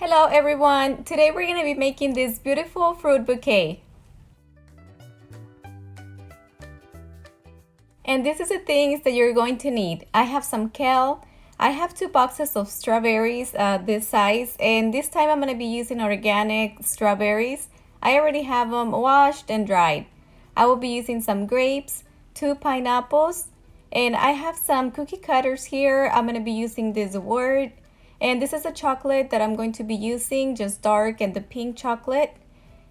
Hello everyone! Today we're going to be making this beautiful fruit bouquet. And this is the things that you're going to need. I have some kale. I have 2 boxes of strawberries this size, and this time I'm going to be using organic strawberries. I already have them washed and dried. I will be using some grapes, 2 pineapples, and I have some cookie cutters here. I'm going to be using this word. And this is a chocolate that I'm going to be using, just dark and the pink chocolate.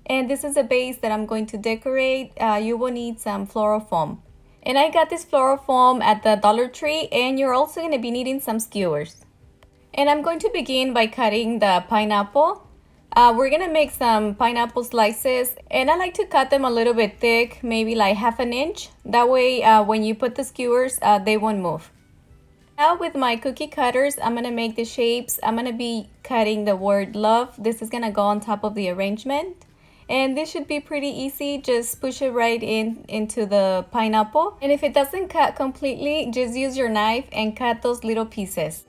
And this is a base that I'm going to decorate. You will need some floral foam. And I got this floral foam at the Dollar Tree, and you're also going to be needing some skewers. And I'm going to begin by cutting the pineapple. We're going to make some pineapple slices, and I like to cut them a little bit thick, maybe like 1/2 inch. That way when you put the skewers, they won't move. Now with my cookie cutters, I'm going to make the shapes. I'm going to be cutting the word love. This is going to go on top of the arrangement. And this should be pretty easy. Just push it right into the pineapple. And if it doesn't cut completely, just use your knife and cut those little pieces.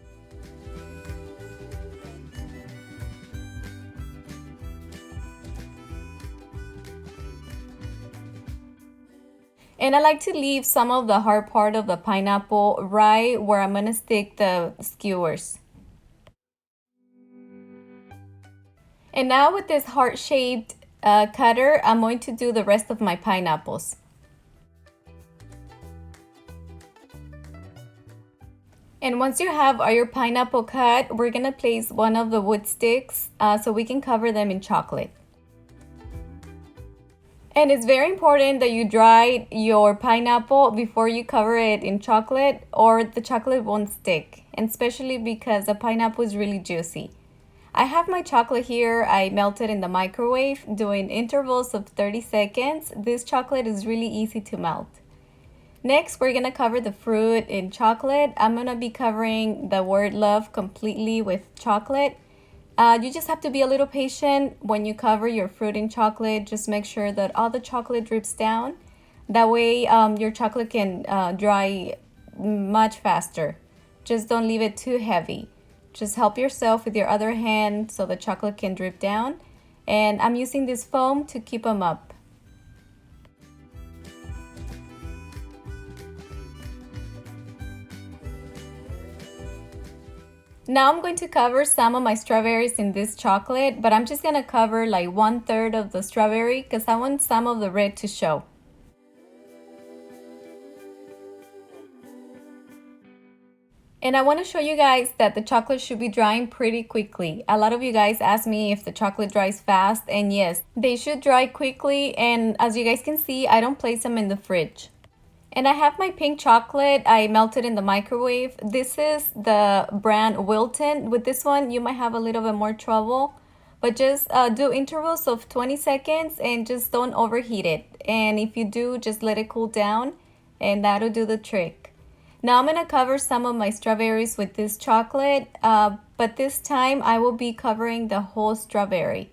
And I like to leave some of the hard part of the pineapple right where I'm going to stick the skewers. And now with this heart-shaped cutter, I'm going to do the rest of my pineapples. And once you have all your pineapple cut, we're going to place one of the wood sticks so we can cover them in chocolate. And it's very important that you dry your pineapple before you cover it in chocolate, or the chocolate won't stick, and especially because the pineapple is really juicy. I have my chocolate here. I melted in the microwave doing intervals of 30 seconds. This chocolate is really easy to melt. Next, we're going to cover the fruit in chocolate. I'm going to be covering the word love completely with chocolate. You just have to be a little patient when you cover your fruit in chocolate. Just make sure that all the chocolate drips down. That way your chocolate can dry much faster. Just don't leave it too heavy. Just help yourself with your other hand so the chocolate can drip down. And I'm using this foam to keep them up. Now I'm going to cover some of my strawberries in this chocolate, but I'm just going to cover like 1/3 of the strawberry because I want some of the red to show. And I want to show you guys that the chocolate should be drying pretty quickly. A lot of you guys ask me if the chocolate dries fast, and yes, they should dry quickly. And as you guys can see, I don't place them in the fridge. And I have my pink chocolate. I melted in the microwave. This is the brand Wilton. With this one, you might have a little bit more trouble. But just do intervals of 20 seconds and just don't overheat it. And if you do, just let it cool down and that'll do the trick. Now I'm going to cover some of my strawberries with this chocolate. But this time I will be covering the whole strawberry.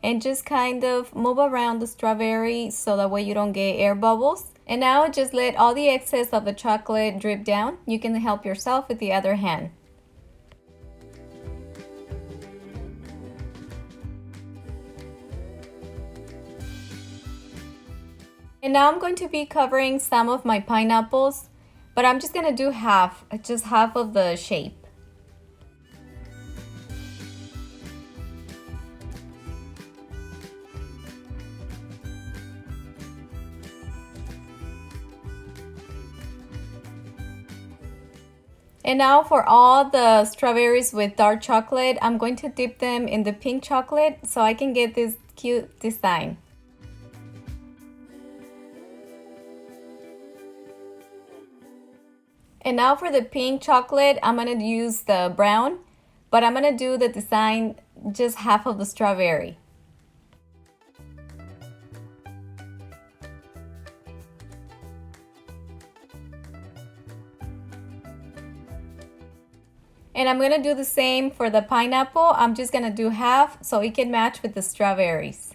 And just kind of move around the strawberry so that way you don't get air bubbles. And now just let all the excess of the chocolate drip down. You can help yourself with the other hand. And now I'm going to be covering some of my pineapples, but I'm just going to do half, just half of the shape. And now for all the strawberries with dark chocolate, I'm going to dip them in the pink chocolate so I can get this cute design. And now for the pink chocolate, I'm going to use the brown, but I'm going to do the design just half of the strawberry. And I'm going to do the same for the pineapple. I'm just going to do half so it can match with the strawberries.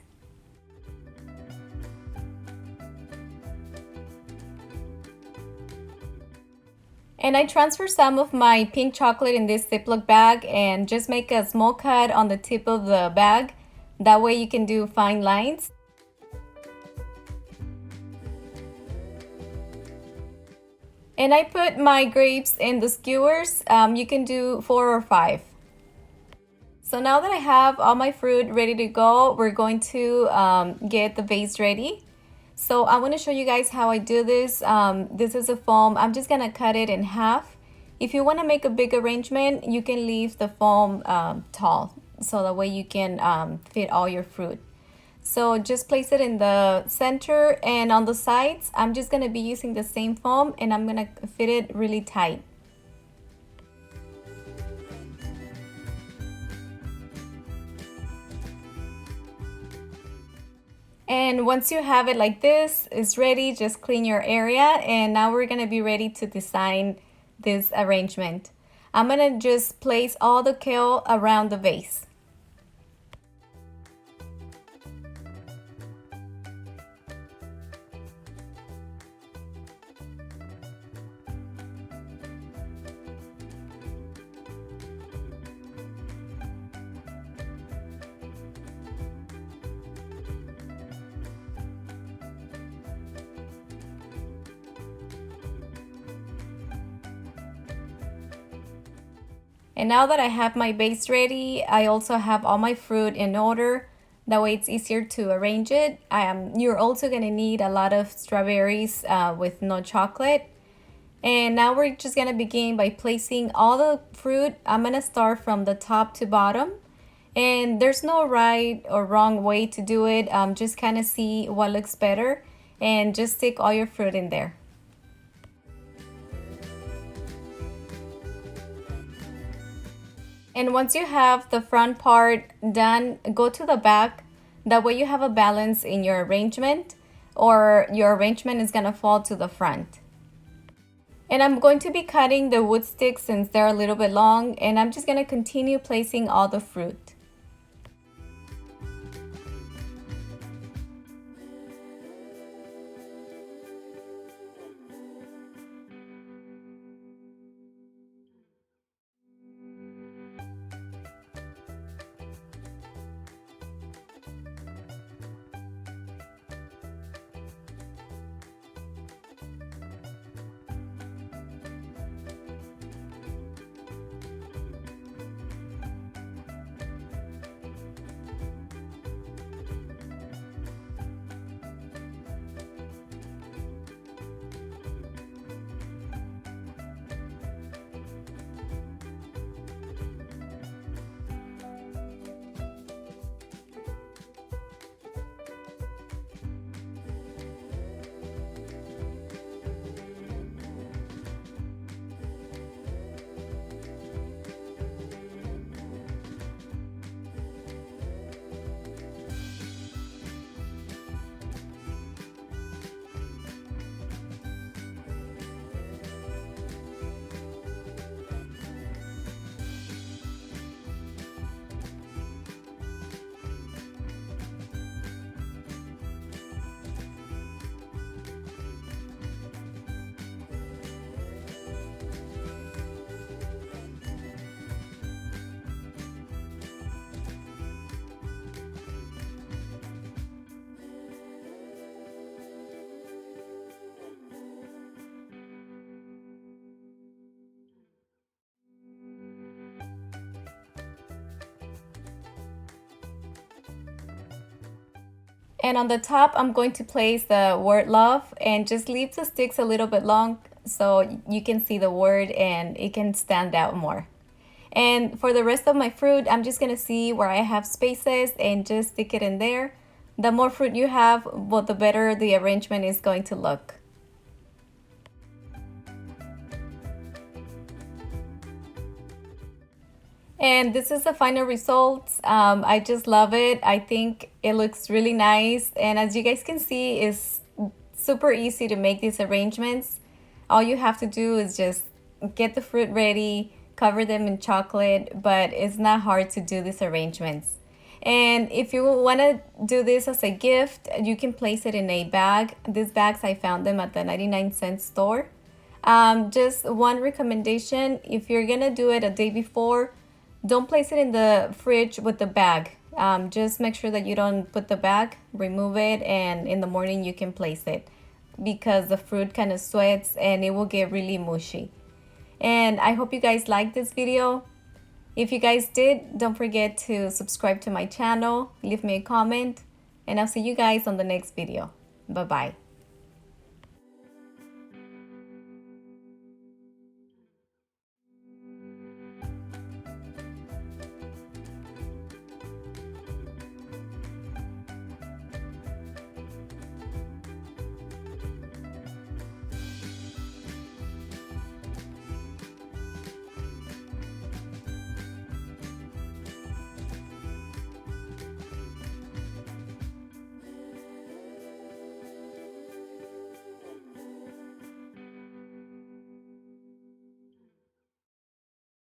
And I transfer some of my pink chocolate in this Ziploc bag and just make a small cut on the tip of the bag. That way you can do fine lines. And I put my grapes in the skewers. You can do 4 or 5. So now that I have all my fruit ready to go, we're going to get the vase ready. So I want to show you guys how I do this. This is a foam. I'm just gonna cut it in half. If you want to make a big arrangement, you can leave the foam tall, so that way you can fit all your fruit. So just place it in the center, and on the sides, I'm just gonna be using the same foam, and I'm gonna fit it really tight. And once you have it like this, it's ready, just clean your area. And now we're gonna be ready to design this arrangement. I'm gonna just place all the kale around the vase. And now that I have my base ready, I also have all my fruit in order. That way it's easier to arrange it. You're also gonna need a lot of strawberries with no chocolate. And now we're just gonna begin by placing all the fruit. I'm gonna start from the top to bottom. And there's no right or wrong way to do it. Just kind of see what looks better and just stick all your fruit in there. And once you have the front part done, go to the back. That way you have a balance in your arrangement, or your arrangement is gonna fall to the front. And I'm going to be cutting the wood sticks since they're a little bit long, and I'm just gonna continue placing all the fruit. And on the top, I'm going to place the word love and just leave the sticks a little bit long so you can see the word and it can stand out more. And for the rest of my fruit, I'm just gonna see where I have spaces and just stick it in there. The more fruit you have, well, the better the arrangement is going to look. And this is the final results. I just love it. I think it looks really nice. And as you guys can see, it's super easy to make these arrangements. All you have to do is just get the fruit ready, cover them in chocolate, but it's not hard to do these arrangements. And if you want to do this as a gift, you can place it in a bag. These bags, I found them at the 99-cent store. Just one recommendation, if you're gonna do it a day before, don't place it in the fridge with the bag. Just make sure that you don't put the bag, remove it, and in the morning you can place it because the fruit kind of sweats and it will get really mushy. And I hope you guys liked this video. If you guys did, don't forget to subscribe to my channel, leave me a comment, and I'll see you guys on the next video. Bye-bye.